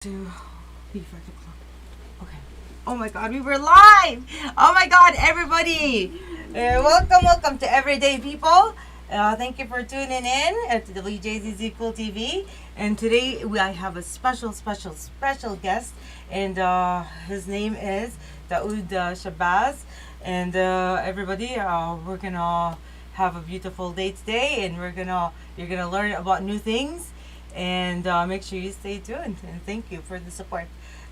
To be 5 o'clock. Okay. Oh my God, we were live! Oh my God, everybody! Welcome to Everyday People. Thank you for tuning in at WJZZ Cool TV. And today I have a special guest, and his name is Daoud Shabazz. And everybody, we're gonna have a beautiful day today, and you're gonna learn about new things. And make sure you stay tuned. And thank you for the support.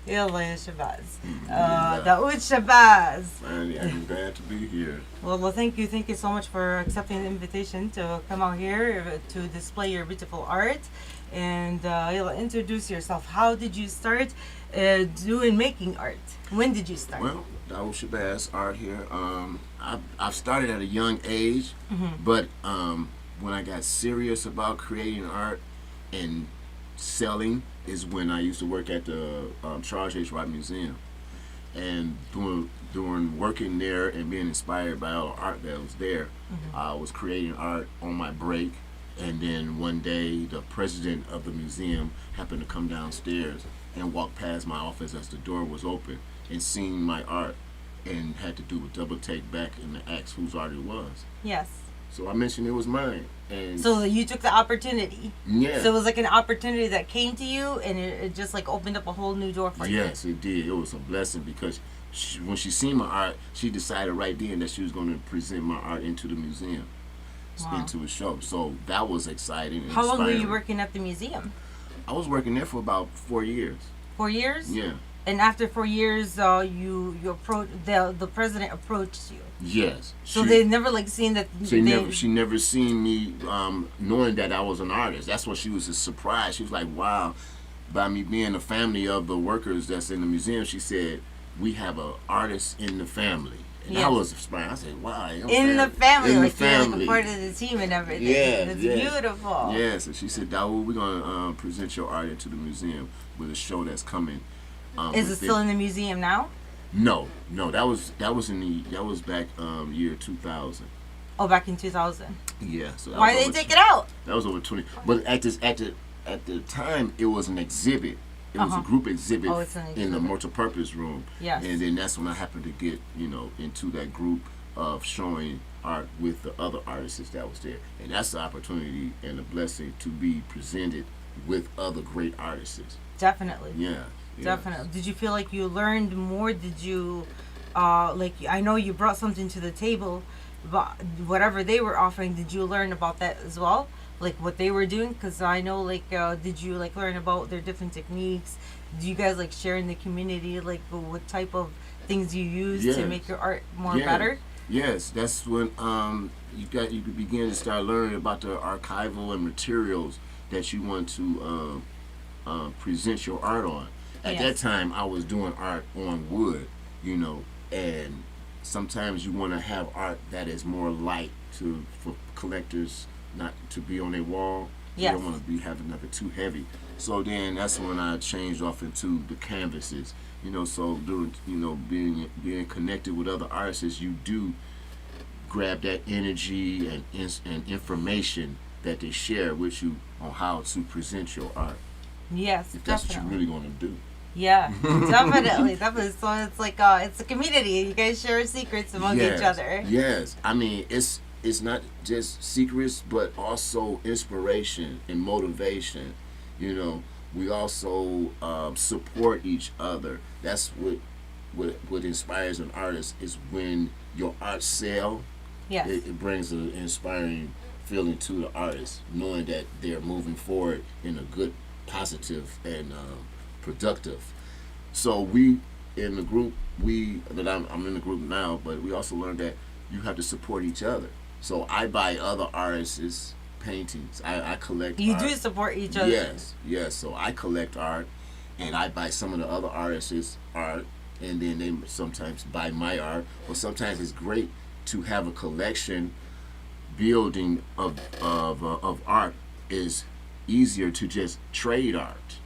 Yalla Shabazz. Daoud Shabazz. I'm glad to be here. Well, thank you so much for accepting the invitation to come out here to display your beautiful art. And you'll introduce yourself. How did you start making art? When did you start? Well, Daoud Shabazz art here. I've started at a young age, but when I got serious about creating art and selling is when I used to work at the Charles H. Wright Museum, and during working there and being inspired by all the art that was there, I was creating art on my break. And then one day the president of the museum happened to come downstairs and walk past my office as the door was open and seen my art and had to do a double take back and ask whose art it was. Yes. So I mentioned it was mine. And so you took the opportunity. Yeah. So it was like an opportunity that came to you, and it just like opened up a whole new door for you. Yes, it did. It was a blessing because when she seen my art, she decided right then that she was going to present my art into the museum, into a show. So that was exciting. And How long were inspiring. you working at the museum? I was working there for about 4 years. 4 years? Yeah. And after 4 years, you approached the president approached you. Yes. So they never like seen that. She never seen me knowing that I was an artist. That's what she was surprised. She was like, "Wow!" By me being a family of the workers that's in the museum, she said, "We have an artist in the family." And I was inspired. I said, "Wow!" In the family, in like the family, you're like a part of the team and everything. Yeah, That's beautiful. Yes, and she said, "Daoud, we're gonna present your art into the museum with a show that's coming." Is it still in the museum now? No, that was back year 2000. Oh, back in 2000. Yeah. So why did they take it out? That was over 20. But at the time, it was an exhibit. It was a group exhibit in the multipurpose room. Yes. And then that's when I happened to get into that group of showing art with the other artists that was there, and that's the opportunity and the blessing to be presented with other great artists. Definitely. Yeah. Definitely. Did you feel like you learned more? Did you, I know you brought something to the table, but whatever they were offering, did you learn about that as well? Like what they were doing? Because I know, did you learn about their different techniques? Do you guys share in the community, what type of things you use to make your art better? Yes, that's when you could begin to start learning about the archival and materials that you want to present your art on. At that time, I was doing art on wood, and sometimes you want to have art that is more light for collectors not to be on their wall. Yes. You don't want to be having nothing too heavy. So then that's when I changed off into the canvases. So doing, being connected with other artists, you do grab that energy and information that they share with you on how to present your art. Yes, if that's definitely. what you're really going to do. Yeah, definitely. So it's it's a community. You guys share secrets among each other. Yes, I mean it's not just secrets, but also inspiration and motivation. We also support each other. That's what inspires an artist is when your art sell. Yes. It brings an inspiring feeling to the artist, knowing that they're moving forward in a good, positive, and productive. So we in the group, I'm in the group now, but we also learned that you have to support each other. So I buy other artists' paintings. I collect You art. do support each other. Yes. So I collect art, and I buy some of the other artists' art, and then they sometimes buy my art. Or sometimes it's great to have a collection building of art is easier to just trade art.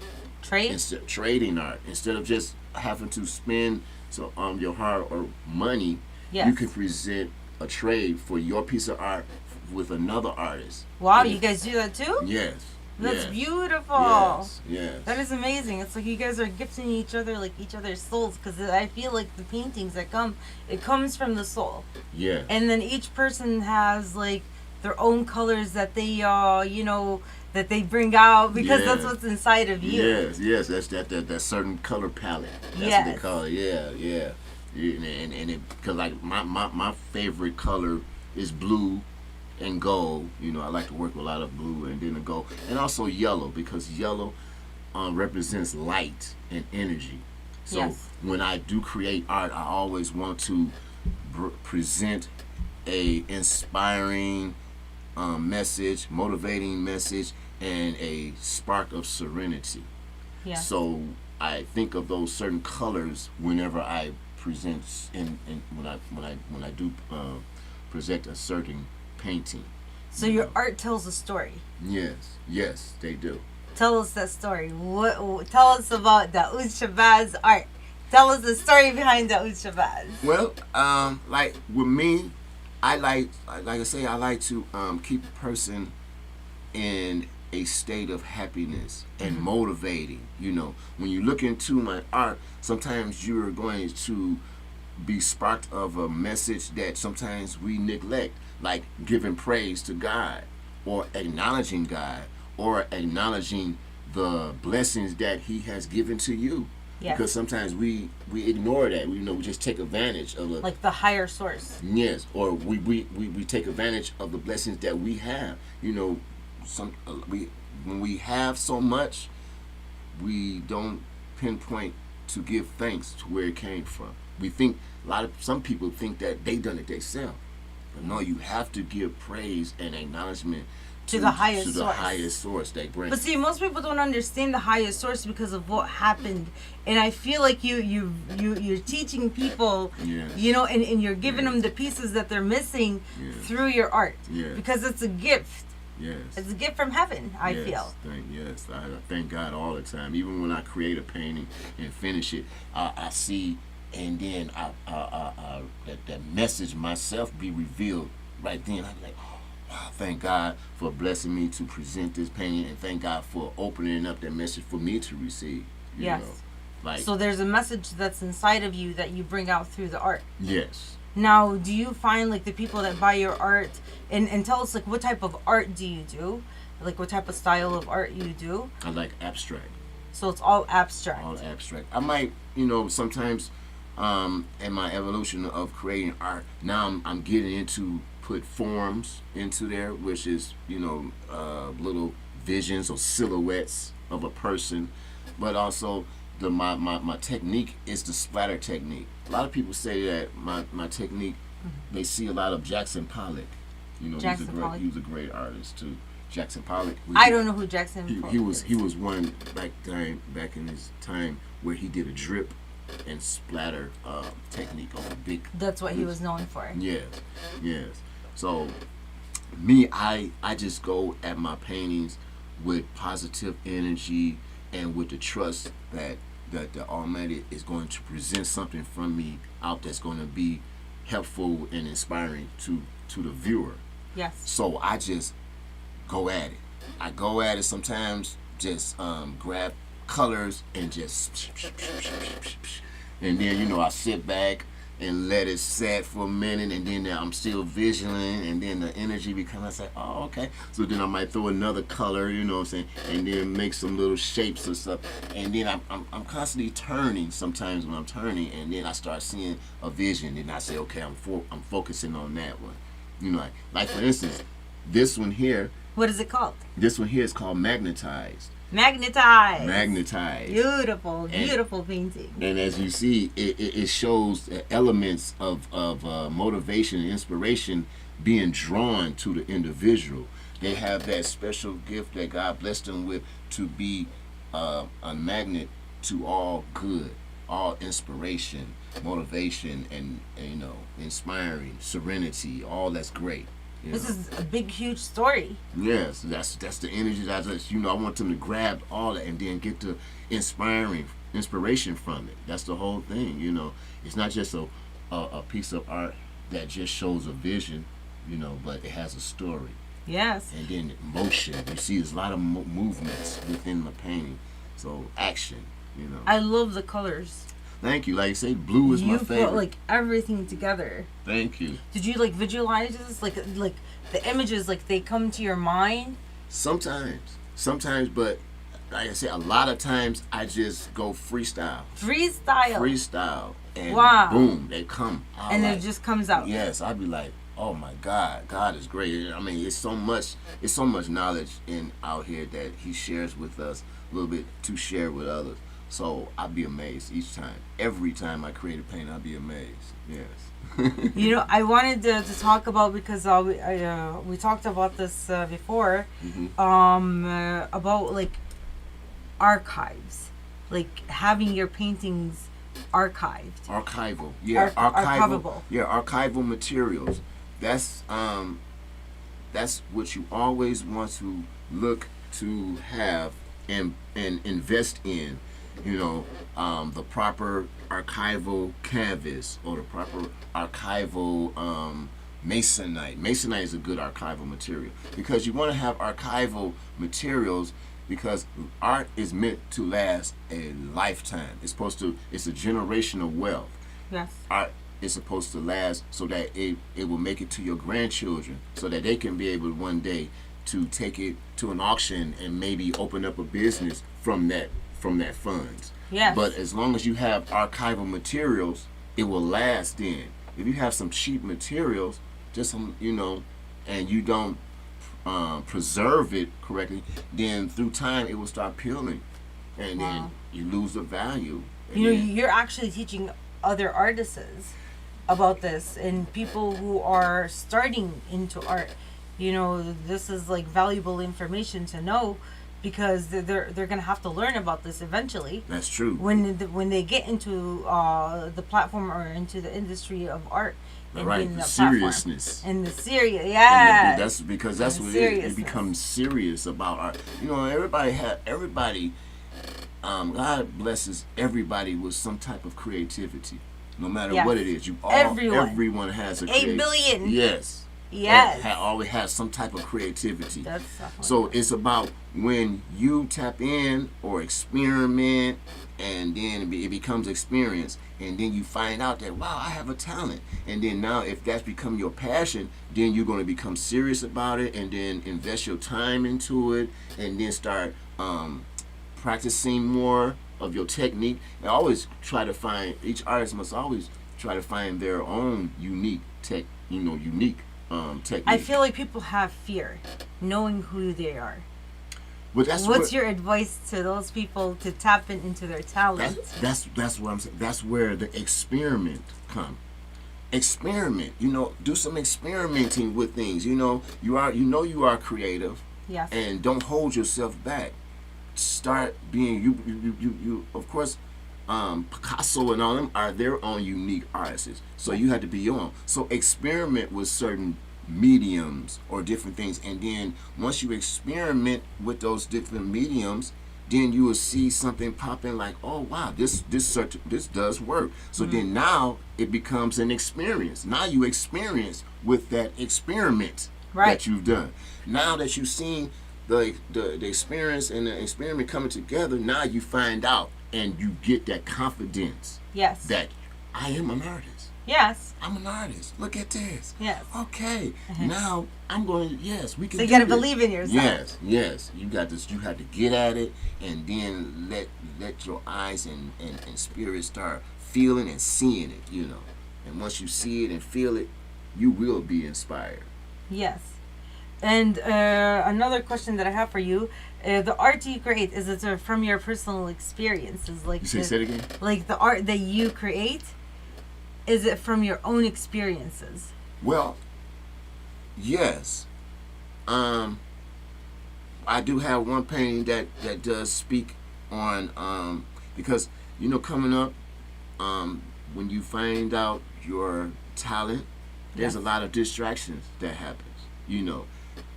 Trading art instead of just having to spend your hard or money. Yes. You can present a trade for your piece of art with another artist. Wow, you guys do that too? Yes. That's Yes. beautiful. Yes. Yes. That is amazing. It's like you guys are gifting each other, like each other's souls, because I feel like the paintings that come, it comes from the soul, Yes. and then each person has like their own colors that they, that they bring out because that's Yeah. what's inside of you. Yes, yes, that's that certain color palette. That's what Yes. they call it. Yeah, yeah. And it, cause like my favorite color is blue and gold. I like to work with a lot of blue and then the gold, and also yellow, because yellow represents light and energy. So Yes. when I do create art, I always want to present a inspiring message, motivating message, and a spark of serenity. Yeah. So I think of those certain colors whenever I present when I do present a certain painting. So your art tells a story. Yes, yes, they do. Tell us that story. Tell us about the Oud Shabazz art. Tell us the story behind the Oud Shabazz. Well, like with me, I like I say, I like to keep a person in a state of happiness and motivating. When you look into my art, sometimes you're going to be sparked of a message that sometimes we neglect, like giving praise to God, or acknowledging God, or acknowledging the blessings that He has given to you. Yes. Because sometimes we ignore that. We just take advantage of like the higher source. Yes, or we take advantage of the blessings that we have. When we have so much, we don't pinpoint to give thanks to where it came from. We think some people think that they done it themselves, but no, you have to give praise and acknowledgement to the highest to the source. highest source they bring. But see, most people don't understand the highest source because of what happened, and I feel like you're teaching people, Yes. And you're giving them the pieces that they're missing through your art, because it's a gift. Yes. It's a gift from heaven, I feel. I thank God all the time. Even when I create a painting and finish it, I see, and then that message myself be revealed right then. I'm like, wow, thank God for blessing me to present this painting, and thank God for opening up that message for me to receive. Yes. Like, so there's a message that's inside of you that you bring out through the art. Yes. Now, do you find like the people that buy your art, and tell us like what type of art do you do? Like what type of style of art you do? I like abstract. So it's all abstract. All abstract. I might, sometimes in my evolution of creating art, now I'm getting into put forms into there, which is, little visions or silhouettes of a person, but also my technique is the splatter technique. A lot of people say that my technique, they see a lot of Jackson Pollock. Pollock. He was a great artist too. Jackson Pollock. I don't know who Jackson Pollock is. He was one back in his time where he did a drip and splatter technique on a big. That's what he was known for. Yes, yes. So me, I just go at my paintings with positive energy and with the trust that the Almighty is going to present something from me out that's going to be helpful and inspiring to the viewer. Yes. So I just go at it. I go at it sometimes, just grab colors and just, and then I sit back and let it set for a minute, and then I'm still visualing, and then the energy becomes, I say, oh, okay. So then I might throw another color, you know what I'm saying, and then make some little shapes or stuff, and then I'm constantly turning sometimes when I'm turning, and then I start seeing a vision, and I say, okay, I'm focusing on that one. Like for instance, this one here. What is it called? This one here is called Magnetized. Magnetized. Beautiful painting. And as you see, it shows elements of motivation and inspiration being drawn to the individual. They have that special gift that God blessed them with to be a magnet to all good, all inspiration, motivation, and inspiring, serenity. All that's great. This is a big, huge story. Yes, that's the energy that I want them to grab all that and then get the inspiration from it. That's the whole thing. It's not just a piece of art that just shows a vision, but it has a story. Yes. And then motion. You see, there's a lot of movements within the painting. So action, you know. I love the colors. Thank you. Like I say, blue is my favorite. You put like everything together. Thank you. Did you like visualize this? Like the images, like they come to your mind? Sometimes, but like I said, a lot of times I just go freestyle. Freestyle. And wow. Boom, they come. And it just comes out. Yes, I'd be like, oh my God, God is great. I mean, it's so much knowledge out here that He shares with us, a little bit to share with others. So I'd be amazed each time. Every time I create a painting, I'd be amazed. Yes. You know, I wanted to talk about, because we talked about this before, about like archives, like having your paintings archived. Archival, yeah, archivable. Yeah, archival materials. That's what you always want to look to have and invest in. You know, the proper archival canvas or the proper archival masonite. Masonite is a good archival material because you want to have archival materials because art is meant to last a lifetime. It's a generational wealth. Yes. Art is supposed to last so that it will make it to your grandchildren so that they can be able one day to take it to an auction and maybe open up a business from that funds. Yes. But as long as you have archival materials, it will last then. If you have some cheap materials, just some, and you don't preserve it correctly, then through time it will start peeling. And then you lose the value. You're actually teaching other artists about this and people who are starting into art. This is like valuable information to know, because they're gonna have to learn about this eventually. That's true. When they get into the platform or into the industry of art, and right, the seriousness and the serious, yeah. That's because that's what it becomes serious about art. Everybody. God blesses everybody with some type of creativity, no matter what it is. Everyone has a 8 billion. Yes. Yes. Always has some type of creativity. That's so it's about when you tap in or experiment, and then it becomes experience, and then you find out that, wow, I have a talent. And then now if that's become your passion, then you're going to become serious about it and then invest your time into it and then start practicing more of your technique. And always try to find, each artist must always try to find their own unique technique. I feel like people have fear knowing who they are. But what's your advice to those people to tap into their talent? That's what I'm saying. That's where the experiment comes. Experiment. Do some experimenting with things. You are creative. Yes. And don't hold yourself back. Start being you. Of course, Picasso and all them are their own unique artists. So you have to be your own. So experiment with certain mediums or different things, and then once you experiment with those different mediums, then you will see something popping like, oh wow, this does work. So then now it becomes an experience. Now you experience with that experiment that you've done. Now that you've seen the experience and the experiment coming together, now you find out and you get that confidence. Yes. That I am an artist. Yes. I'm an artist. Look at this. Yes. Okay. Now I'm going. Yes, we can. So you got to believe in yourself. Yes. You got this. You have to get at it, and then let your eyes and spirit start feeling and seeing it. And once you see it and feel it, you will be inspired. Yes. And another question that I have for you: the art you create, is it from your personal experiences? Like, say it again. Like the art that you create. Is it from your own experiences? Well, yes. I do have one painting that does speak on because coming up, when you find out your talent, there's a lot of distractions that happens.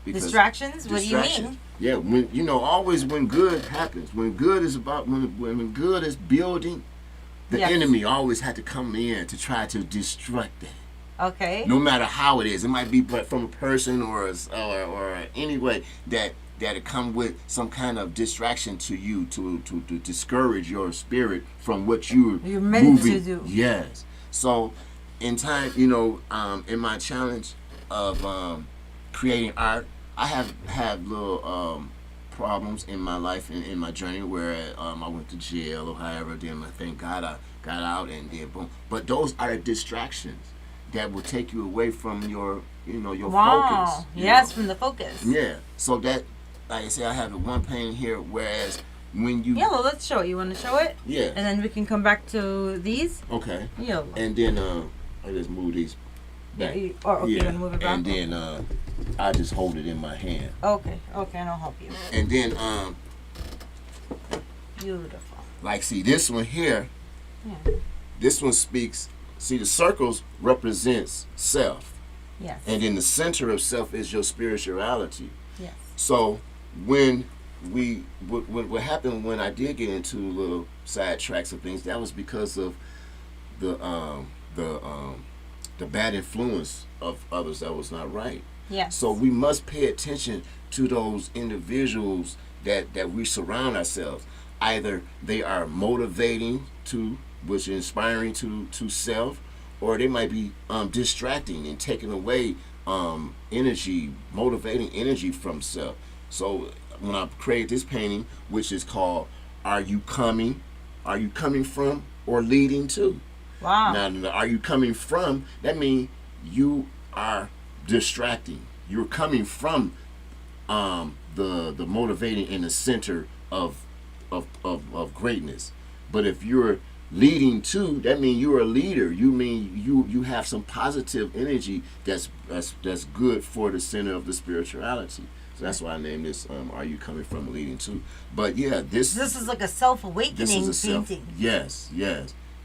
Distractions? What do you mean? Yeah, when always when good happens, when good is about when good is building. The enemy always had to come in to try to destruct that. Okay. No matter how it is, it might be but from a person or any way that it come with some kind of distraction to you to discourage your spirit from what You're meant moving. to do. Yes. So in time, in my challenge of creating art, I have little problems in my life and in my journey where I went to jail or however. Then I thank God I got out and then boom. But those are distractions that will take you away from your focus. Yes, from the focus. Yeah. So that, like I say, I have the one painting here. Whereas when you Yellow, let's show it. You want to show it? Yeah. And then we can come back to these. Okay. Yellow. And then I just move these back. You want to move it back? And then I just hold it in my hand. Okay, and I'll help you. And then Beautiful. like see this one here. Yeah. This one speaks. See, the circles represents self. Yes. And in the center of self is your spirituality. Yes. So when what happened when I did get into little side tracks of things, that was because of the bad influence of others that was not right. Yes. So we must pay attention to those individuals that we surround ourselves. Either they are motivating to, which is inspiring to self, or they might be distracting and taking away energy, motivating energy from self. So when I created this painting, which is called "Are You Coming? Are You Coming From or Leading To?" Wow. Now, are you coming from? That means you are distracting. You're coming from the motivating in the center of greatness. But if you're leading to, that means you're a leader. You mean you have some positive energy that's good for the center of the spirituality. So that's why I named this "Are You Coming From Leading To?" But yeah, this is like a self-awakening painting. Yes.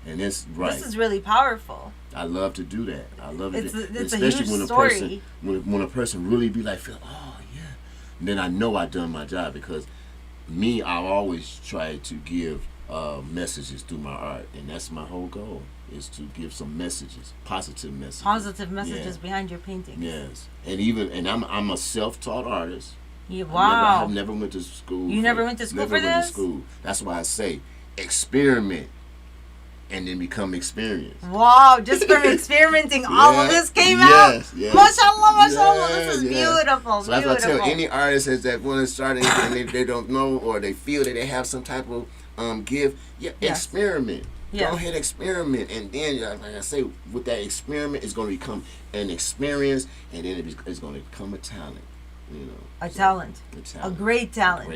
And it's right. This is really powerful. I love to do that. I love it, It's especially a huge when a story. person when a person really be like, feel, oh yeah, and then I know I done my job because me, I always try to give messages through my art, and that's my whole goal is to give some messages, positive messages. Behind your paintings. Yes, and I'm a self-taught artist. Yeah, wow. I never went to school. You never went to school for this? Never went to school. That's why I say experiment. And then become experienced. Wow, just from experimenting, all of this came out? Yes. Mashallah, this is beautiful. So that's what I tell any artist that want to start anything and they don't know or they feel that they have some type of gift, experiment. Go ahead, experiment. And then, like I say, with that experiment, it's going to become an experience and then it's going to become a talent. A talent. A great talent.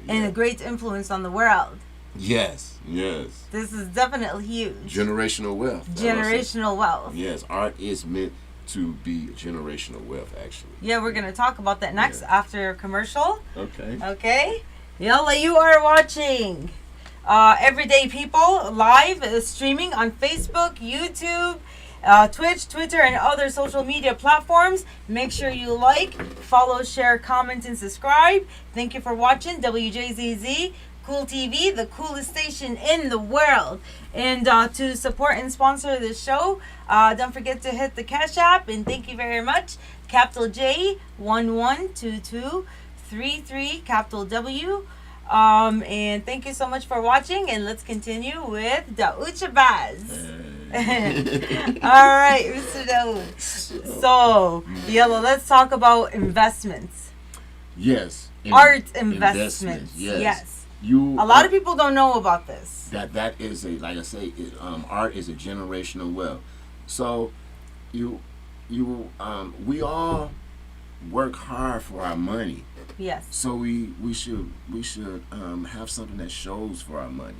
And a great influence on the world. Yes. This is definitely huge. Generational wealth. Generational wealth. Yes, art is meant to be generational wealth, actually. Yeah, we're going to talk about that next after a commercial. Okay. Yalla, you are watching Everyday People live streaming on Facebook, YouTube, Twitch, Twitter, and other social media platforms. Make sure you like, follow, share, comment, and subscribe. Thank you for watching WJZZ. Cool TV, the coolest station in the world. And to support and sponsor this show, don't forget to hit the Cash App. And thank you very much. Capital J 112233, capital W. And thank you so much for watching. And let's continue with Daoud Shabazz. All right, Mr. Daoud. So, Yellow, let's talk about investments. Yes. Art investments. Yes. A lot of people don't know about this. That is like I say, art is a generational wealth. So, we all work hard for our money. Yes. So we should have something that shows for our money.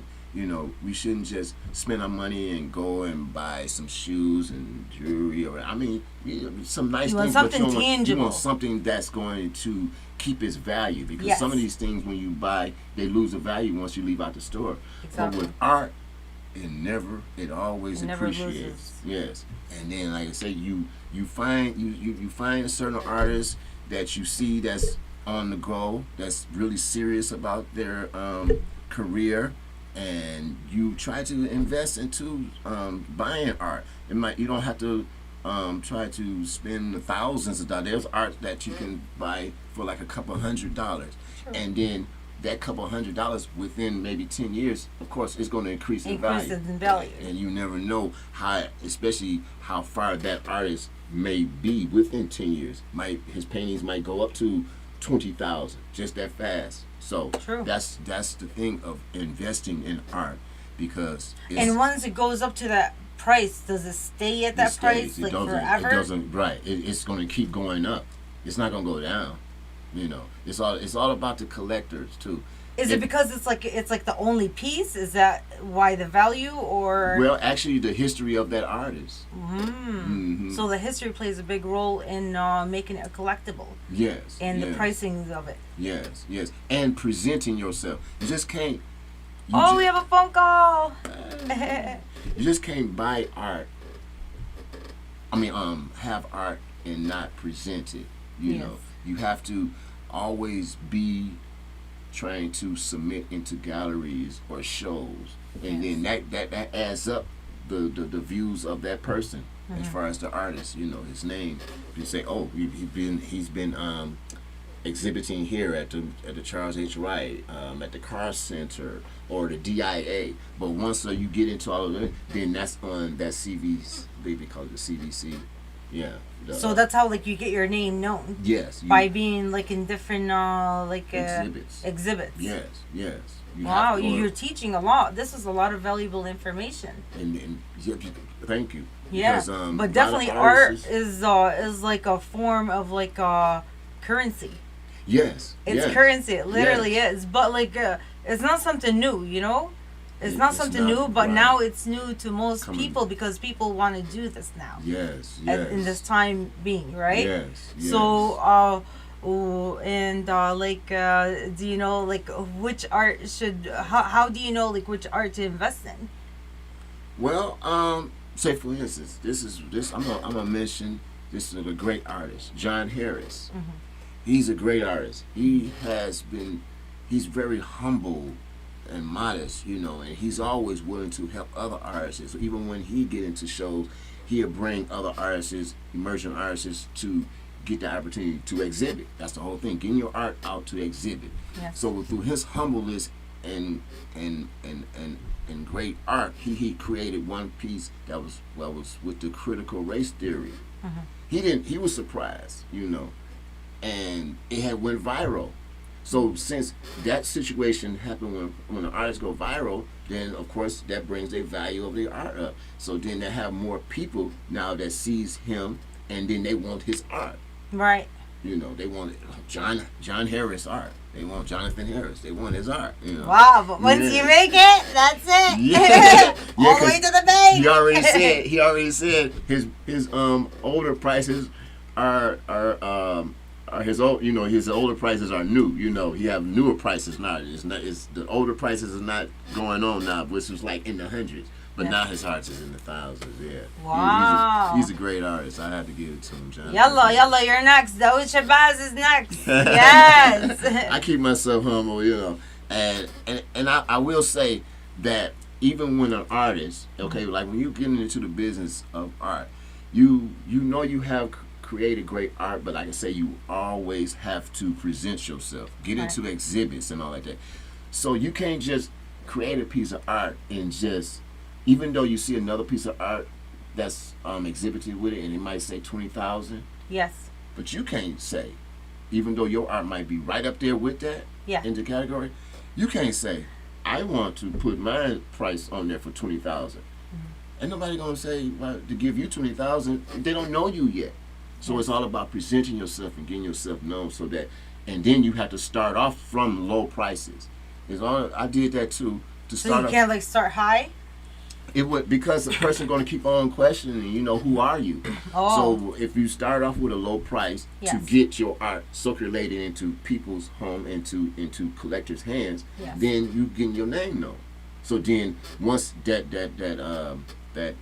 We shouldn't just spend our money and go and buy some shoes and jewelry or some nice things. You want something but tangible. You want something that's going to keep its value because some of these things when you buy they lose the value once you leave out the store. Exactly. But with art, it always appreciates. Loses. Yes, and then like I say, you find a certain artist that you see that's on the go, that's really serious about their career. And you try to invest into buying art. You don't have to try to spend the thousands of dollars. There's art that you can buy for like a couple $100, Sure. and then that couple $100 within maybe 10 years, of course, it's going to increase in value. Increases in value. And you never know how, especially how far that artist may be within 10 years. His paintings might go up to 20,000 just that fast. So True. that's the thing of investing in art, because And once it goes up to that price, does it stay at that price like forever? It doesn't. Right. It's going to keep going up. It's not going to go down. You know, it's all about the collectors too. Is it because it's like the only piece? Is that why the value, or? Well, actually, the history of that artist. So the history plays a big role in making it a collectible. Yes. And the pricing of it. Yes. And presenting yourself. You just can't. We have a phone call. You just can't buy art. Have art and not present it. You know, you have to always be trying to submit into galleries or shows, and then that adds up the views of that person as far as the artist. You know, his name. You say, oh, he's been exhibiting here at the Charles H. Wright, at the Car Center or the DIA. But once you get into all of that, then that's on that CV's. They call it the CVC. Yeah. So that's how you get your name known. Yes. By being in different exhibits. Yes. Wow, you're teaching a lot. This is a lot of valuable information. And thank you. Yeah. Because, but definitely art is like a form of currency. Yes. It's currency. It literally is. But it's not something new, you know? It's not something new, but now it's new to most people because people want to do this now. Yes. In this time being, right? Yes. So, do you know which art should? How do you know which art to invest in? Well, say for instance, I'm gonna mention this is a great artist, John Harris. Mm-hmm. He's a great artist. He's very humble and modest, you know, and he's always willing to help other artists. So even when he get into shows, he'll bring other artists, emerging artists, to get the opportunity to exhibit. That's the whole thing, getting your art out to exhibit. Yes. So through his humbleness and great art, he created one piece that was with the critical race theory. Mm-hmm. He was surprised, you know, and it had went viral. So since that situation happened when the artists go viral, then of course that brings the value of the art up. So then they have more people now that sees him, and then they want his art. Right. You know, they want John Harris art. They want Jonathan Harris. They want his art. You know. Wow, but once you make it, that's it. Yeah. All the way to the bank. He already said his older prices are his old, you know, his older prices are new. You know, he have newer prices now. It's the older prices is not going on now, which was in the hundreds. But now his art is in the thousands. Yeah. Wow. He's a great artist. I had to give it to him, John. Yalla, you're next. Dawood Shabazz is next. Yes. I keep myself humble, you know, and I will say that even when an artist, okay, when you get into the business of art, you know you have created great art, but like I say, you always have to present yourself, get into exhibits and all like that. So you can't just create a piece of art and just, even though you see another piece of art that's exhibited with it and it might say 20,000. Yes. But you can't say, even though your art might be right up there with that in the category, you can't say, I want to put my price on there for 20,000. Ain't nobody gonna say to give you 20,000. They don't know you yet. So it's all about presenting yourself and getting yourself known, so that, and then you have to start off from low prices. I did that too. So you can't start high? It would, because the person going to keep on questioning, you know, who are you? So if you start off with a low price to get your art circulated into people's home, into collectors' hands, then you get your name known. So then once that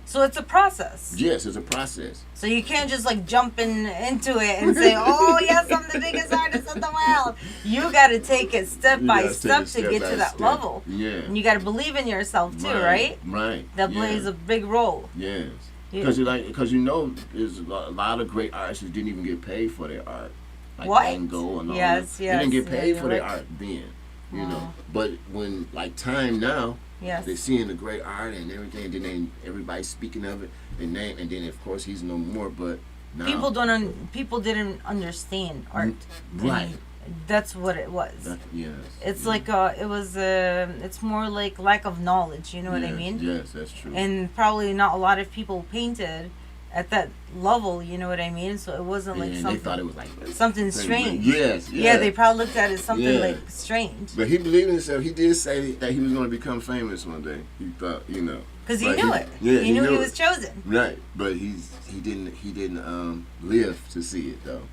So it's a process. Yes, it's a process. So you can't just jump into it and say, oh yes, I'm the biggest artist in the world. You got to take it step by step to get to that level. Yeah. And you got to believe in yourself too, right? Right. That plays a big role. Yes. Because there's a lot of great artists that didn't even get paid for their art, like What? Van Gogh and all Yes, that. yes, They didn't get yeah, paid you're for their right. art then, you Wow. know. But when like time now, Yes. they're seeing the great art and everything, and then everybody's speaking of it, and then of course he's no more. But now People didn't understand art. right. And that's what it was. Yes. It's yeah. like it's more like lack of knowledge. You know what I Yes, mean? Yes, that's true. And probably not a lot of people painted at that level. You know what I mean? So it wasn't like and something. they thought it was like Something strange. Yes. Yeah, they probably looked at it as something Yeah. like strange. But he believed in himself. He did say that he was going to become famous one day. He thought, Because he But knew it. Yeah, he knew he it. was chosen. Right, but he didn't live to see it though.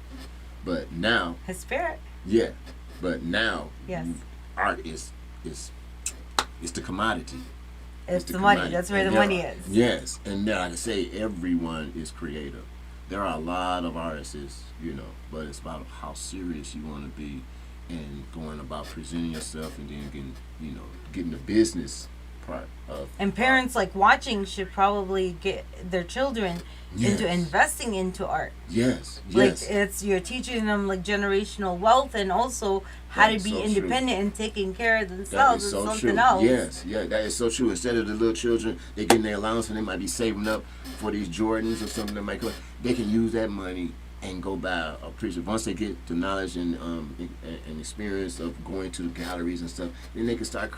But now, His spirit. yeah. But now, Yes. art is the commodity. It's the the money. commodity. That's where the And money is. Yes, and now, like I say, everyone is creative. There are a lot of artists, but it's about how serious you want to be and going about presenting yourself and then getting the business part of And parents like watching should probably get their children into Yes. investing into art. Yes, Like yes. you're teaching them like generational wealth and also how That to is be so independent and taking care of That themselves is and so something true. else. Yes, that is so true. Instead of the little children, they getting their allowance and they might be saving up for these Jordans or something that might go. They can use that money and go buy a picture. Once they get the knowledge and experience of going to the galleries and stuff, then they can start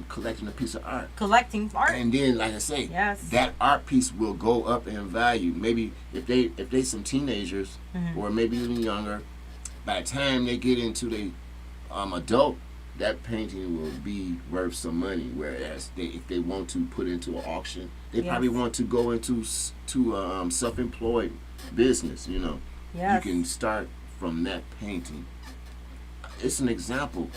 collecting a piece of art. Collecting art. And then, like I say, Yes. that art piece will go up in value. Maybe if they some teenagers or maybe even younger, by the time they get into the adult, that painting will be worth some money. Whereas if they want to put into an auction, they Yes. probably want to go into self-employed business. Yes. You can start from that painting. It's an example.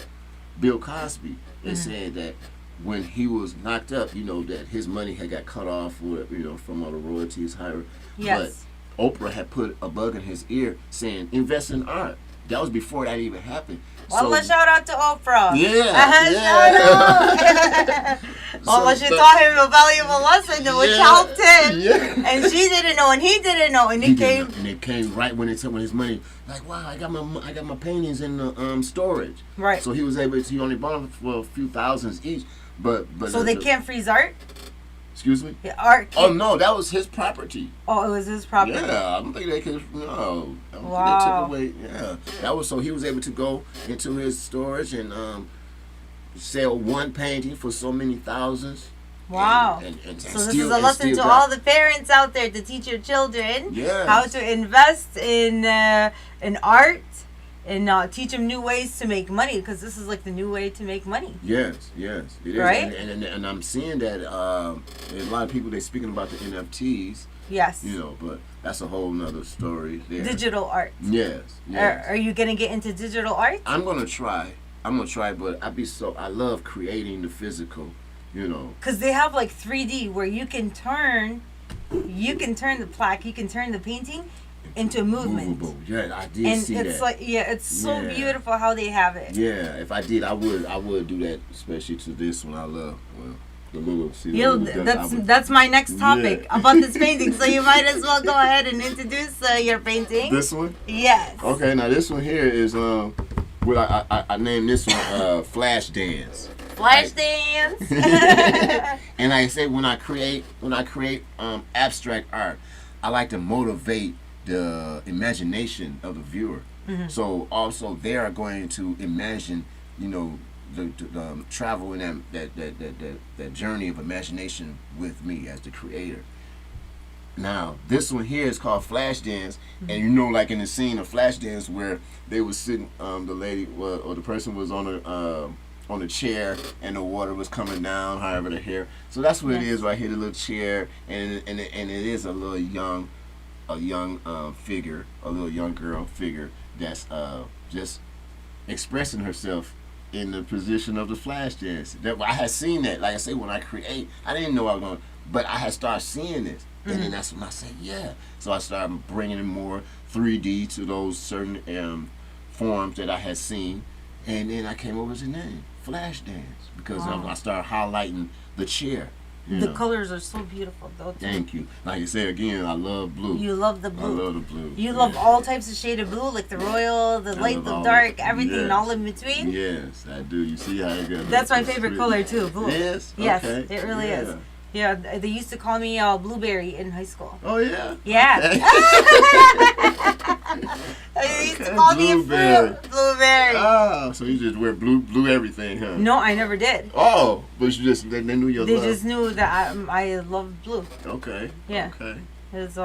Bill Cosby, they said that when he was knocked up, that his money had got cut off, from all the royalties, higher. Yes. But Oprah had put a bug in his ear saying, invest in art. That was before that even happened. Well, let's shout out to Oprah. Yeah. Shout out. Well, she taught him a valuable lesson which helped him. Yeah. And she didn't know, and he didn't know, and it came. And it came right when his money. Like, wow, I got my paintings in the storage. Right. So he was able to. He only bought them for a few thousands each. But So they can't freeze art. Excuse me. Yeah, art. Oh no, that was his property. Oh, it was his property. Yeah, I don't think they could. No, I don't Wow. think they took away. Yeah, that was so he was able to go into his storage and sell one painting for so many thousands. Wow. And So this is a lesson to all the parents out there to teach your children Yes. how to invest in art and teach them new ways to make money, because this is like the new way to make money. Yes, it is. Right? And I'm seeing that there's a lot of people they're speaking about the NFTs. Yes. But that's a whole nother story there. Digital art. Yes. Are you gonna get into digital art? I'm gonna try, but I love creating the physical. Because they have like 3D where you can turn the plaque, you can turn the painting into a movement. Movable. Yeah, I did And see it's that. like, it's so Yeah. beautiful how they have it. Yeah, if I did, I would do that, especially to this one. I love the little. See, the Yo, little dust, I would- that's my next topic Yeah. about this painting. So you might as well go ahead and introduce your painting. This one. Yes. Okay, now this one here is I named this one Flash Dance. Flash dance. And like I say, when I create abstract art, I like to motivate the imagination of the viewer. So also they are going to imagine, the travel in that journey of imagination with me as the creator. Now this one here is called Flash Dance, and like in the scene of Flash Dance where they was sitting, the lady or the person was on a chair and the water was coming down, however the hair. So that's what it is right here, the little chair, and it is a little young figure, a little young girl figure that's just expressing herself in the position of the Flash Dance. That I had seen that, like I say, when I create, I didn't know I was going, but I had started seeing this, and then that's when I said, yeah. So I started bringing in more 3D to those certain forms that I had seen, and then I came over with the name Flash Dance because I started highlighting the chair. You The know. colors are so beautiful, though. Too. Thank you. Like I say again, I love blue. You love the blue. I love the blue. You love all types of shade of blue, like the royal, the light, the dark, everything, all in between. Yes, I do. You see how it goes. That's my favorite color too, blue. Yes. Yes, Okay. it really is. Yeah, they used to call me Blueberry in high school. Oh yeah. Yeah. They used to call me a fruit. Blueberry. Oh, so you just wear blue everything, huh? No, I never did. Oh, but you just they knew your They love. just knew that I loved blue. Okay. Yeah. Okay. It was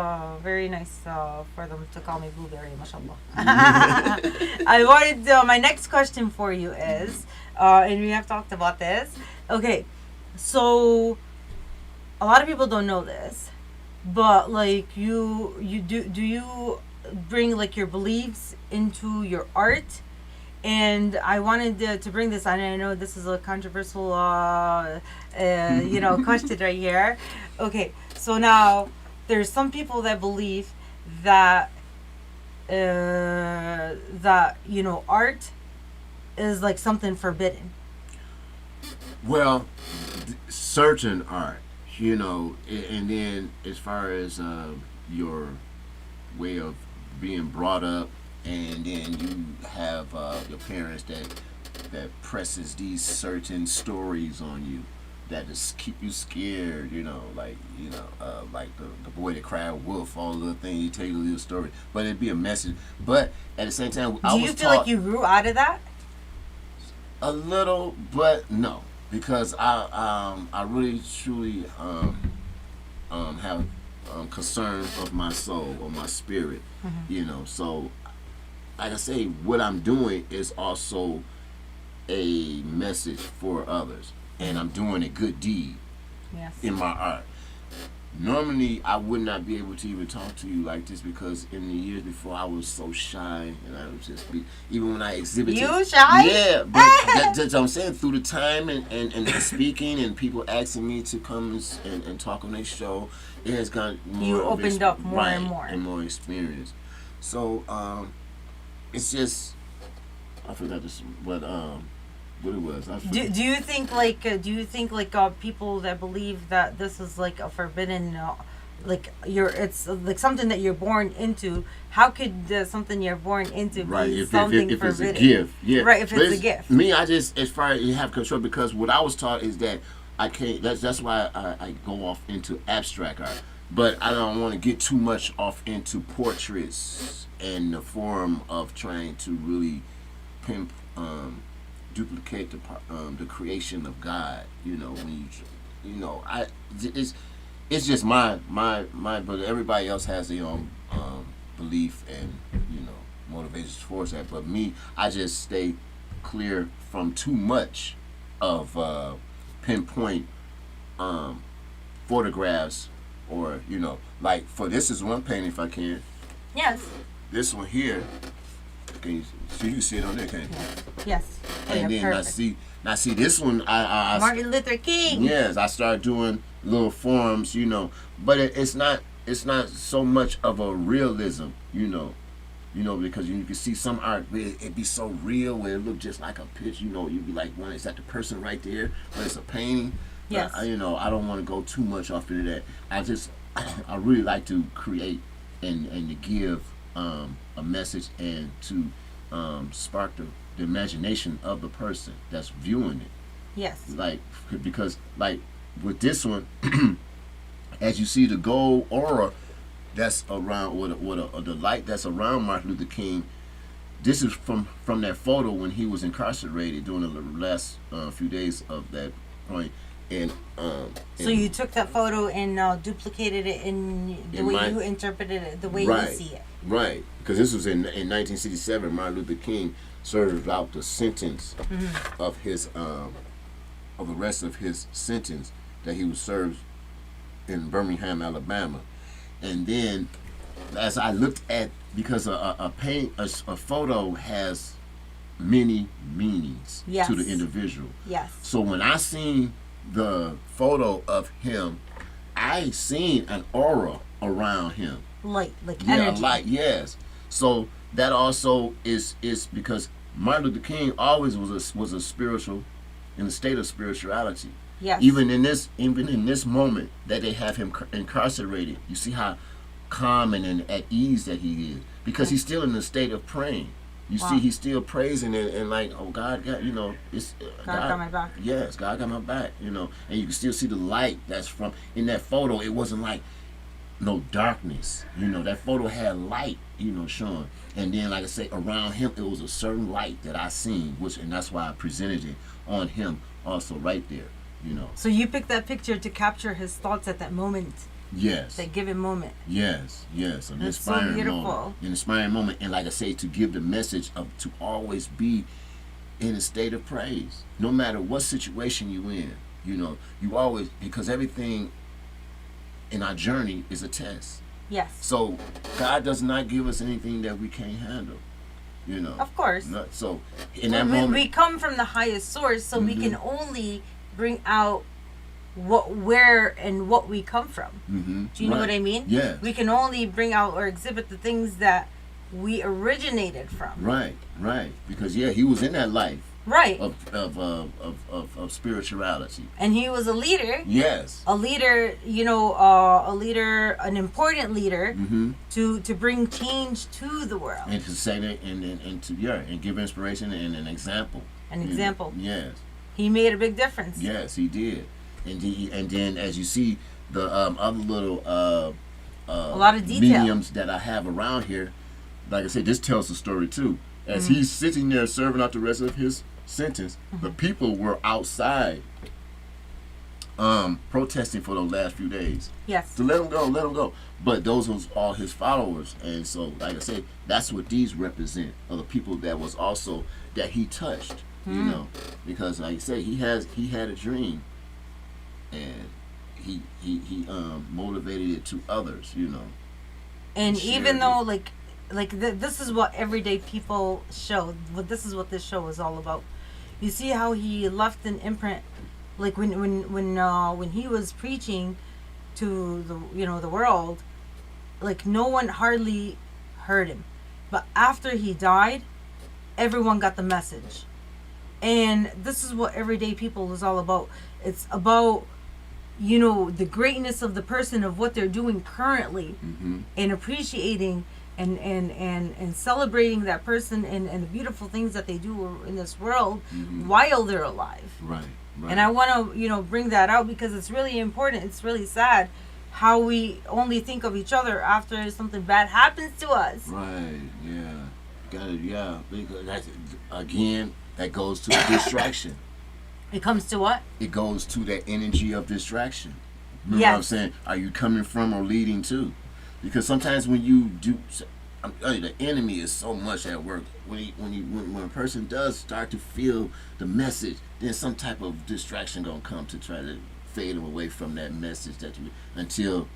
very nice for them to call me Blueberry, mashallah. I wanted my next question for you is, and we have talked about this. Okay, so a lot of people don't know this, but like you do you bring like your beliefs into your art? And I wanted to bring this on. I know this is a controversial, question right here. Okay, so now there's some people that believe that art is like something forbidden. Well, certain art, and then as far as your way of being brought up, and then you have your parents that presses these certain stories on you that just keep you scared, like the boy that cried wolf, all the things, you tell you a little story, but it'd be a message. But at the same time, Do you feel like you grew out of that? A little, but no, because I really truly have concern of my soul or my spirit, so like I say, what I'm doing is also a message for others, and I'm doing a good deed in my art. Normally, I would not be able to even talk to you like this because in the years before, I was so shy, and I would just be, even when I exhibited. You shy? Yeah, but that's what I'm saying. Through the time and speaking and people asking me to come and talk on their show, it has gone more. You opened up more and more. And more experience. So, it's just, I forgot this, what it was. Do you think people that believe that this is like a forbidden, it's like something that you're born into? How could something you're born into be something if forbidden? It's a gift, yeah. Right, if it's a gift. Me, I just, as far as you have control, because what I was taught is that I can't. That's why I go off into abstract art, but I don't want to get too much off into portraits and the form of trying to really duplicate the creation of God. When it's just my but everybody else has their own belief and motivations towards that. But me, I just stay clear from too much of pinpoint photographs, or like for this is one painting, if I can. Yes. This one here, can you see it on there, can't you? Yes. And then perfect. I see this one. I Martin Luther King. Yes, I started doing little forms, but it's not so much of a realism, because you can see some art where it be so real, where it look just like a picture, you'd be like, well, is that the person right there? But it's a painting. Yes. I don't want to go too much off into that. I really like to create and to give a message and to spark the imagination of the person that's viewing it. Yes. Because with this one, as you see the gold aura that's around, or the light that's around Martin Luther King, this is from that photo when he was incarcerated during the last few days of that point. And so you took that photo and duplicated it in the way you interpreted it, the way you see it. Right, because this was in 1967. Martin Luther King served out the sentence of his of the rest of his sentence that he was served in Birmingham, Alabama. And then, as I looked at, because a photo has many meanings to the individual. Yes. So when I seen the photo of him, I seen an aura around him. Like energy. Light, yes. So that also is because Martin Luther King always was a spiritual, in a state of spirituality. Yes. Even in this moment that they have him incarcerated, you see how calm and at ease that he is, because he's still in the state of praying. You see, he's still praising and like, oh, God got, it's God got my back. Yes, God got my back, and you can still see the light that's from in that photo. It wasn't like no darkness, that photo had light, showing. And then, like I say, around him, it was a certain light that I seen, and that's why I presented it on him also right there, So you picked that picture to capture his thoughts at that moment. Yes. That given moment. Yes. An inspiring moment. An inspiring moment. And like I say, to give the message of to always be in a state of praise. No matter what situation you in. You always, because everything in our journey is a test. Yes. So God does not give us anything that we can't handle. Of course. So in that moment, we come from the highest source, so we can only bring out where and what we come from. Do you know what I mean? Yes. We can only bring out or exhibit the things that we originated from. Right. Because he was in that life. Right. Of spirituality. And he was a leader. Yes. A leader, an important leader to bring change to the world. And to say that and give inspiration and an example. An example. Yes. He made a big difference. Yes, he did. And then as you see the other little a lot of detail mediums that I have around here, like I said, this tells the story too. As he's sitting there serving out the rest of his sentence, the people were outside protesting for those last few days. Yes. To let him go. But those was all his followers. And so, like I said, that's what these represent, of the people that was also, that he touched, because like I say, he had a dream, and he motivated it to others, And even though, this is what everyday people show. This is what this show is all about. You see how he left an imprint, like when he was preaching to the world, like no one hardly heard him, but after he died, everyone got the message. And this is what everyday people is all about. It's about the greatness of the person, of what they're doing currently, and appreciating and celebrating that person and the beautiful things that they do in this world while they're alive. Right. And I want to, bring that out because it's really important. It's really sad how we only think of each other after something bad happens to us. Right. Yeah. Got it. Yeah. Because that goes to distraction. It comes to what? It goes to that energy of distraction. Remember what I'm saying? Are you coming from or leading to? Because sometimes when you do, the enemy is so much at work. When a person does start to feel the message, then some type of distraction gonna come to try to fade them away from that message until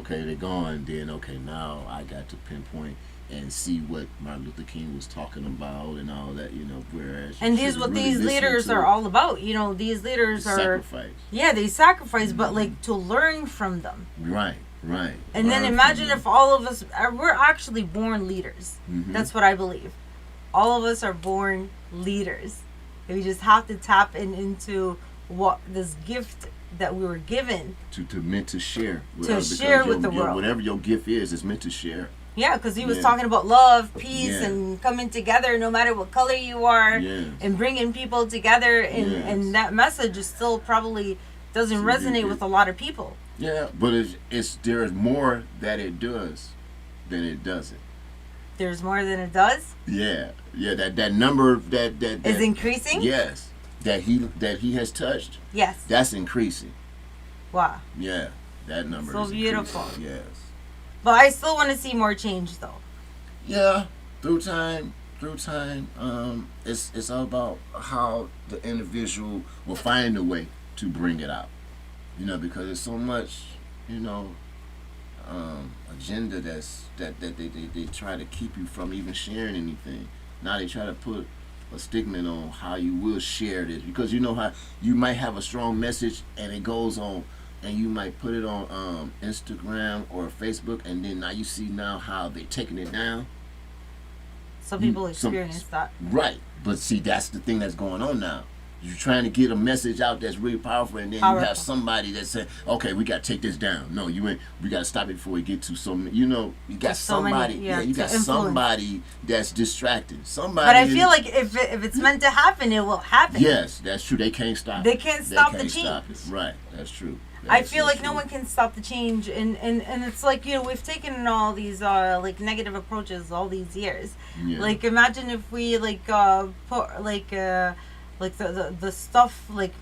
they're gone. Then now I got to pinpoint and see what Martin Luther King was talking about and all that, whereas and these what these leaders are all about. These leaders are sacrifice. Yeah, they sacrifice, but to learn from them. Right. And then imagine if all of us we're actually born leaders. That's what I believe. All of us are born leaders. We just have to tap into what this gift that we were given to meant to share. Share with the world. Whatever your gift is, it's meant to share. Yeah, because he was talking about love, peace, and coming together no matter what color you are, and bringing people together. And that message is still probably doesn't resonate with a lot of people. Yeah, but there is more that it does than it doesn't. There's more than it does? Yeah. That number that is increasing? Yes. That he has touched. Yes. That's increasing. Wow. Yeah. That number so is beautiful. Increasing. Yes. But I still want to see more change, though. Yeah, through time, it's all about how the individual will find a way to bring it out. Because there's so much, agenda that they try to keep you from even sharing anything. Now they try to put a stigma on how you will share this, because how you might have a strong message and it goes on. And you might put it on Instagram or Facebook, and then now you see how they're taking it down. Some people experience that. Right. But see, that's the thing that's going on now. you're trying to get a message out that's really powerful, and then you have somebody that said, "Okay, we got to take this down." No, we got to stop it before we get to so many. You know, you got somebody. You got somebody that's distracted. Somebody. But I feel like if it's meant to happen, it will happen. Yes, that's true. They can't stop. They can't stop the change. Right, that's true. I feel like no one can stop the change, and it's like, you know, we've taken all these like negative approaches all these years. Yeah. Like, imagine if we put the stuff like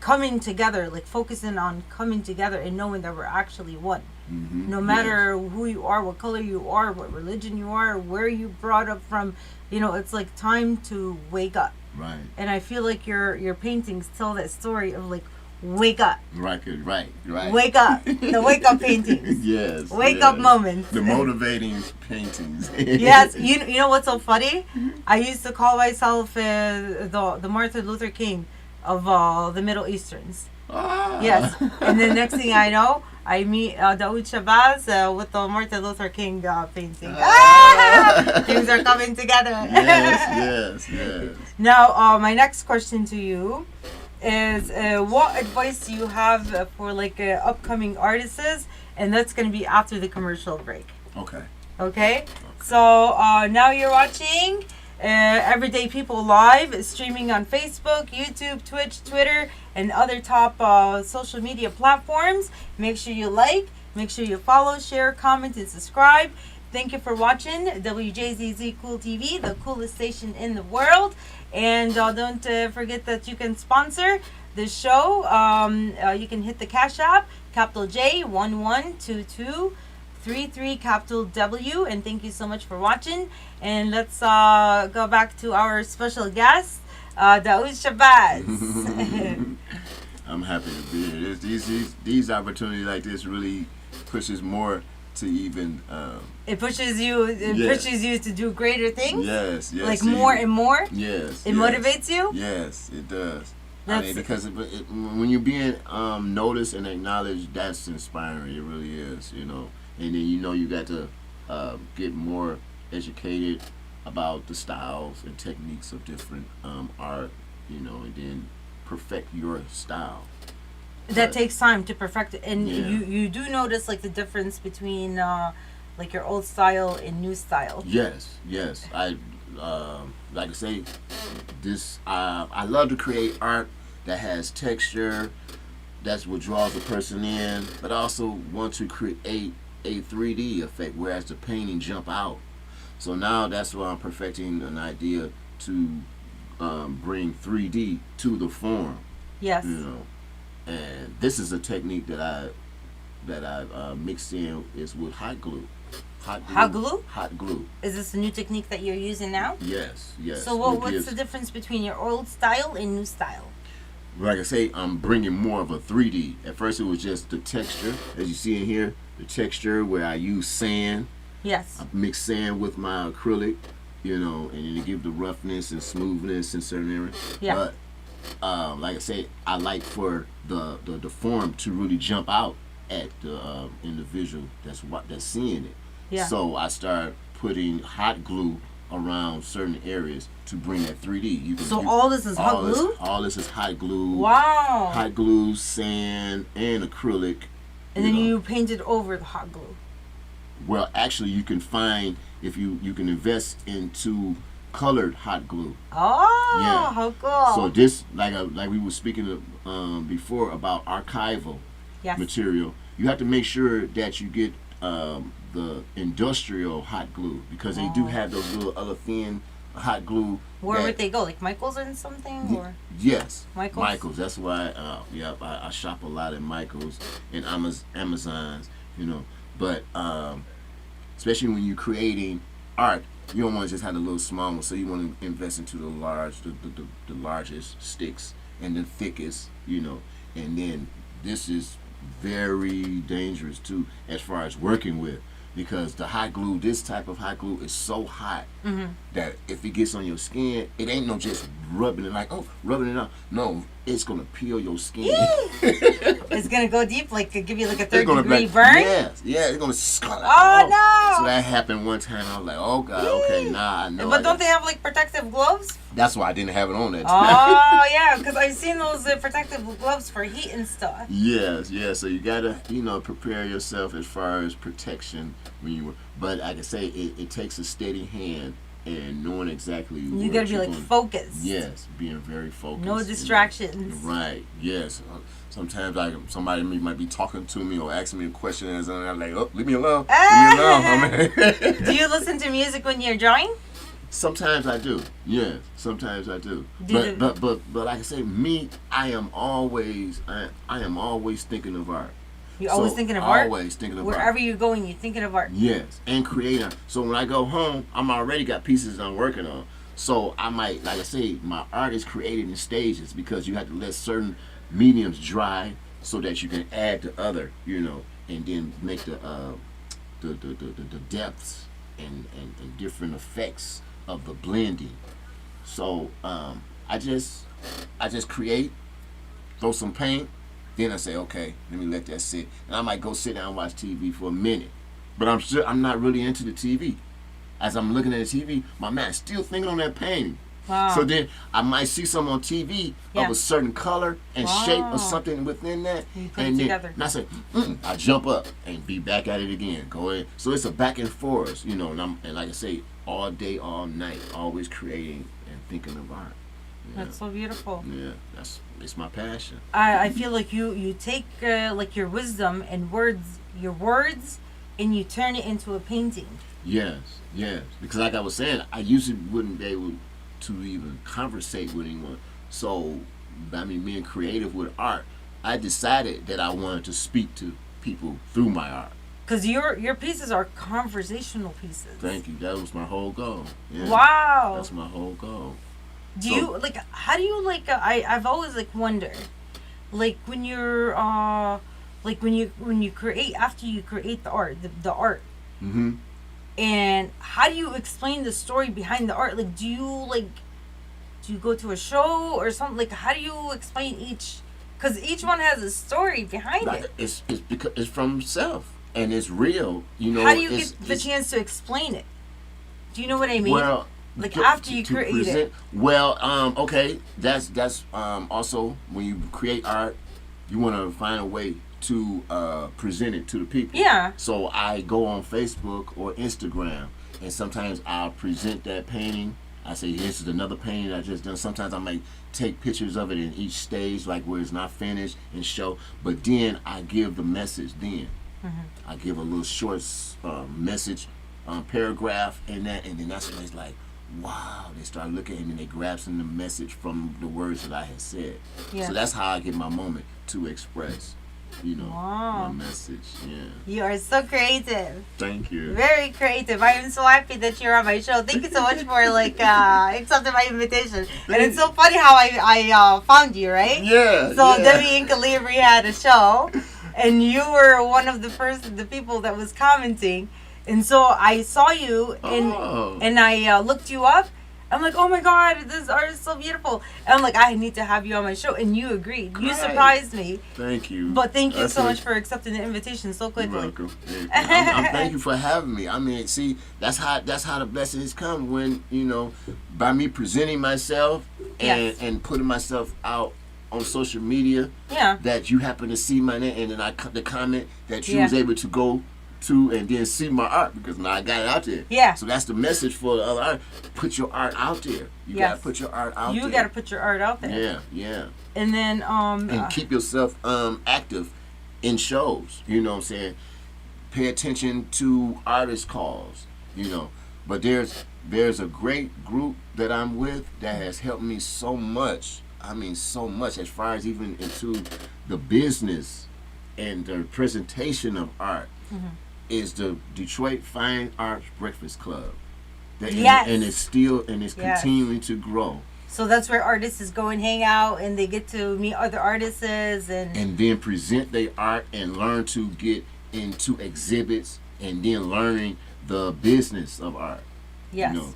coming together, like focusing on coming together and knowing that we're actually one. Mm-hmm. No matter who you are, what color you are, what religion you are, where you brought up from, you know, it's like time to wake up. Right. And I feel like your paintings tell that story of like, wake up. Right. Wake up. The wake up paintings. Yes. Wake up moments. The motivating paintings. Yes. You know what's so funny? I used to call myself the Martin Luther King of the Middle Easterns. Ah. Yes. And the next thing I know, I meet Daoud Shabazz with the Martin Luther King painting. Things are coming together. Yes. Now, my next question to you is what advice do you have for like upcoming artists? And that's going to be after the commercial break. Okay. So now you're watching Everyday People Live, streaming on Facebook, YouTube, Twitch, Twitter, and other top social media platforms. Make sure you like, make sure you follow, share, comment, and subscribe. Thank you for watching WJZZ Cool TV, the coolest station in the world. And don't forget that you can sponsor the show. You can hit the Cash App, capital J 112233 capital W. And thank you so much for watching. And let's go back to our special guest, Daoud Shabazz. I'm happy to be here. These opportunities like this really pushes more to even. It pushes you. Pushes you to do greater things. Yes. Like more and more. Yes. It motivates you. Yes, it does. I mean, because when you're being noticed and acknowledged, that's inspiring. It really is. You know, and then you got to get more educated about the styles and techniques of different art. You know, and then perfect your style. That takes time to perfect it, and you do notice like the difference between like your old style and new style. Yes. I like I say, I love to create art that has texture. That's what draws a person in, but I also want to create a 3D effect, whereas the painting jump out. So now that's why I'm perfecting an idea to bring 3D to the form. Yes. You know. And this is a technique that I mixed in is with hot glue. Hot glue. Is this a new technique that you're using now? Yes. So what's the difference between your old style and new style? Like I say, I'm bringing more of a 3D. At first it was just the texture, as you see in here, the texture where I use sand. Yes. I mix sand with my acrylic, you know, and then to give the roughness and smoothness in certain areas. Yeah. But like I say, I like for the form to really jump out at the individual that's seeing it. Yeah. So I start putting hot glue around certain areas to bring that 3D. All this is hot glue? All this is hot glue. Wow. Hot glue, sand, and acrylic. And then you painted over the hot glue. Well, actually, you can find, if you can invest into colored hot glue. Oh, yeah. How cool. So this, like we were speaking before about archival material, you have to make sure that you get the industrial hot glue, because they do have those little other thin hot glue. Where would they go? Like Michael's and something? Or? Yes. Michael's? That's why, I shop a lot at Michael's and Amazon's, you know. But especially when you're creating art, you don't want to just have a little small one, so you want to invest into the largest sticks and the thickest, you know. And then this is very dangerous too, as far as working with, because the hot glue, this type of hot glue is so hot that if it gets on your skin, it ain't no just rubbing it like, rubbing it out. No, it's gonna peel your skin. It's gonna go deep, like give you like a third degree burn. burn. Yeah, it's gonna scar. Oh no! So that happened one time. I was like, oh god, okay, nah, I know. But don't they have like protective gloves? That's why I didn't have it on that time. Oh yeah, because I've seen those protective gloves for heat and stuff. Yes. So you gotta, prepare yourself as far as protection when you. But like I say, it takes a steady hand and knowing exactly. You gotta be like focused. Yes, being very focused. No distractions. Right. Yes. Sometimes somebody might be talking to me or asking me a question and I'm like, oh, leave me alone. Leave me alone. Do you listen to music when you're drawing? Sometimes I do. Yeah, sometimes I do. But like I say, I am always thinking of art. You're always thinking of art? Always thinking of art. Wherever you're going, you're thinking of art. Yes, and creating. So when I go home, I'm already got pieces I'm working on. So I might, like I say, my art is created in stages because you have to let certain mediums dry so that you can add to other, and then make the depths and different effects of the blending. So I just create, throw some paint, then I say, okay, let me let that sit, and I might go sit down and watch TV for a minute, but I'm not really into the TV. As I'm looking at the TV, my man's still thinking on that painting. Wow. So then I might see something on TV of a certain color and shape or something within that, you put it together. And I say, I jump up and be back at it again. Go ahead. So it's a back and forth, and like I say, all day, all night, always creating and thinking of art. Yeah. That's so beautiful. Yeah, it's my passion. I feel like you take like your wisdom and your words, and you turn it into a painting. Yes, because like I was saying, I usually wouldn't be able to even conversate with anyone. So, by me being creative with art, I decided that I wanted to speak to people through my art. Because your pieces are conversational pieces. Thank you. That was my whole goal. Yeah. Wow. That's my whole goal. How do you I've always wondered, when you're when you create, after you create the art, the art. Mm-hmm. And how do you explain the story behind the art? Do you go to a show or something? How do you explain each? Because each one has a story behind it. It's because it's from self and it's real. How do you get the chance to explain it? Do you know what I mean? Well, after you create it. Well, okay. That's also when you create art, you want to find a way to present it to the people. Yeah. So I go on Facebook or Instagram, and sometimes I'll present that painting. I say, this is another painting I just done. Sometimes I might take pictures of it in each stage, where it's not finished, and show. But then I give the message. Then I give a little short message, paragraph in that, and then that's when it's like, wow. They start looking, and then they grab some of the message from the words that I had said. Yeah. So that's how I get my moment to express. My message. Yeah. You are so creative. Thank you. Very creative. I am so happy that you're on my show. Thank you so much for accepting my invitation. And it's so funny how I found you, right? Yeah. So Debbie and Calibri had a show, and you were one of the people that was commenting, and so I saw you and I looked you up. I'm like, oh my God, this art is so beautiful. And I'm like, I need to have you on my show. And you agreed. Great. You surprised me. Thank you. But thank you so much for accepting the invitation so quickly. You're welcome. I'm thank you for having me. I mean, see, that's how the blessings come when, by me presenting myself and putting myself out on social media. Yeah. That you happen to see my name, and then the comment that you was able to go to and then see my art, because now I got it out there. Yeah. So that's the message for the other art. Put your art out there. You gotta put your art out there. You gotta put your art out there. Yeah. And then and keep yourself active in shows. You know what I'm saying? Pay attention to artist calls. But there's a great group that I'm with that has helped me so much. I mean, so much as far as even into the business and the presentation of art. Is the Detroit Fine Arts Breakfast Club. And it's still continuing to grow. So that's where artists go and hang out, and they get to meet other artists and then present their art and learn to get into exhibits, and then learning the business of art. Yes. You know,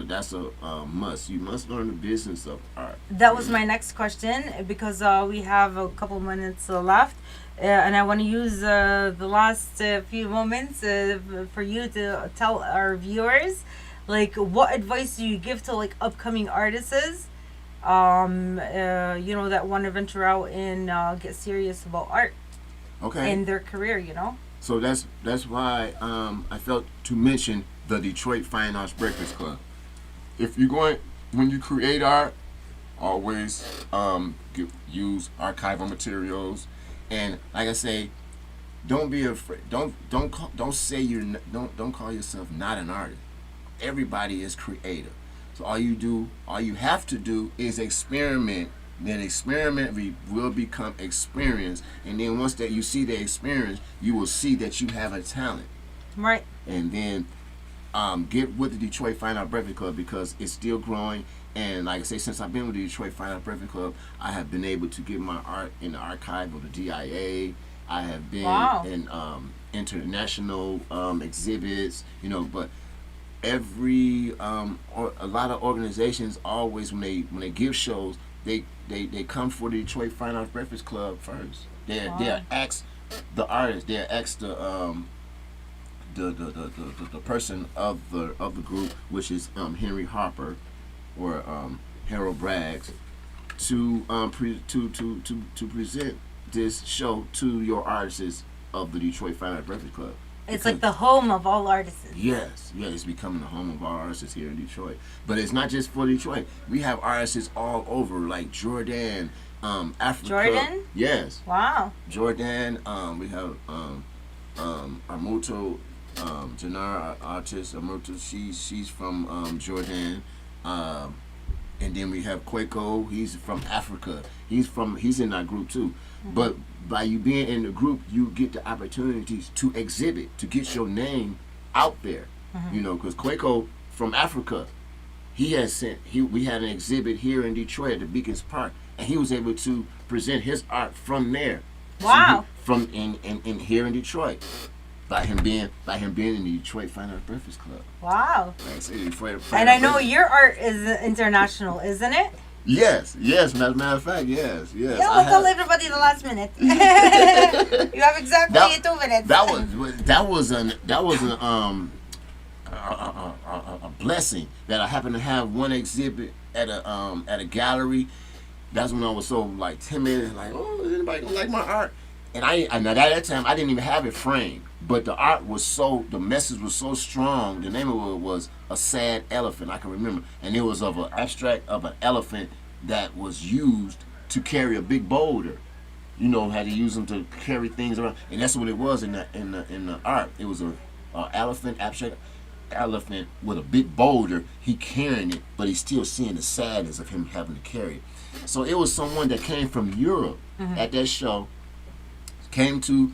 that's a must. You must learn the business of art. That was my next question because we have a couple minutes left. And I want to use the last few moments for you to tell our viewers, like, what advice do you give to like upcoming artists, that want to venture out and get serious about art Okay. in their career, you know? So that's why I felt to mention the Detroit Fine Arts Breakfast Club. If you're going, when you create art, always use archival materials, and like I say, don't be afraid. Don't say don't call yourself not an artist. Everybody is creative. So all you have to do is experiment. Then experiment will become experience, and then once that you see the experience, you will see that you have a talent. Right. And then get with the Detroit Fine Art Breakfast Club because it's still growing. And like I say, since I've been with the Detroit Fine Art Breakfast Club, I have been able to get my art in the archive of the DIA. I have been in international exhibits, but every a lot of organizations always when they give shows, they come for the Detroit Fine Arts Breakfast Club first. They'll ask the artist, they'll ask the person of the group, which is Henry Harper or Harold Braggs, to present this show to your artists of the Detroit Fine Art Breakfast Club. It's like the home of all artists. Yes, it's becoming the home of all artists here in Detroit. But it's not just for Detroit. We have artists all over, like Jordan, Africa. Jordan? Yes. Wow. Jordan. We have Armuto, Janara, artist. Armuto, she's from Jordan. And then we have Kwaku. He's from Africa. He's in our group too. Mm-hmm. But by you being in the group, you get the opportunities to exhibit, to get your name out there. Mm-hmm. Because Kwaku from Africa, we had an exhibit here in Detroit at the Beacons Park, and he was able to present his art from there. Wow. From in here in Detroit. By him being in the Detroit Fine Art Breakfast Club. Wow. Detroit and I know your art is international, isn't it? Yes. As a matter of fact, yes. Yeah, we'll tell everybody the last minute. You have exactly 2 minutes. That was a blessing that I happened to have one exhibit at a gallery. That's when I was so like timid, like, oh, is anybody gonna like my art? And at that time I didn't even have it framed, but the art was the message was so strong. The name of it was A Sad Elephant. I can remember, and it was of an abstract of an elephant that was used to carry a big boulder. Had to use them to carry things around, and that's what it was in the art. It was a abstract elephant with a big boulder. He carrying it, but he's still seeing the sadness of him having to carry it. So it was someone that came from Europe at that show. Came to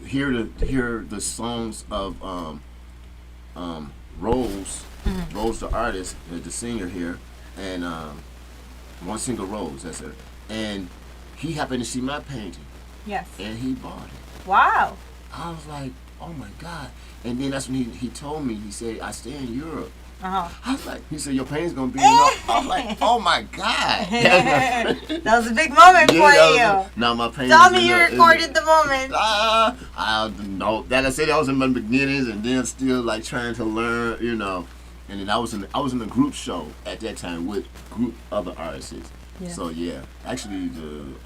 hear the songs of Rose, Rose the artist, the singer here, and one single Rose, that's it. And he happened to see my painting. Yes. And he bought it. Wow. I was like, oh my God. And then that's when he told me, he said, I stay in Europe. Uh-huh. I was like, he said, your painting's going to be enough. I was like, oh my God. That was a big moment for you. Now my painting. Tell me you recorded the moment. I don't know. That I said I was in my beginnings and then still like trying to learn, And then I was in a group show at that time with group other artists. Yeah. So yeah, actually, I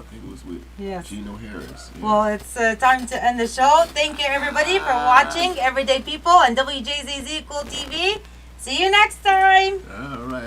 think it was with Gino Harris. Yeah. Well, it's time to end the show. Thank you everybody for watching Everyday People on WJZZ Cool TV. See you next time. All right.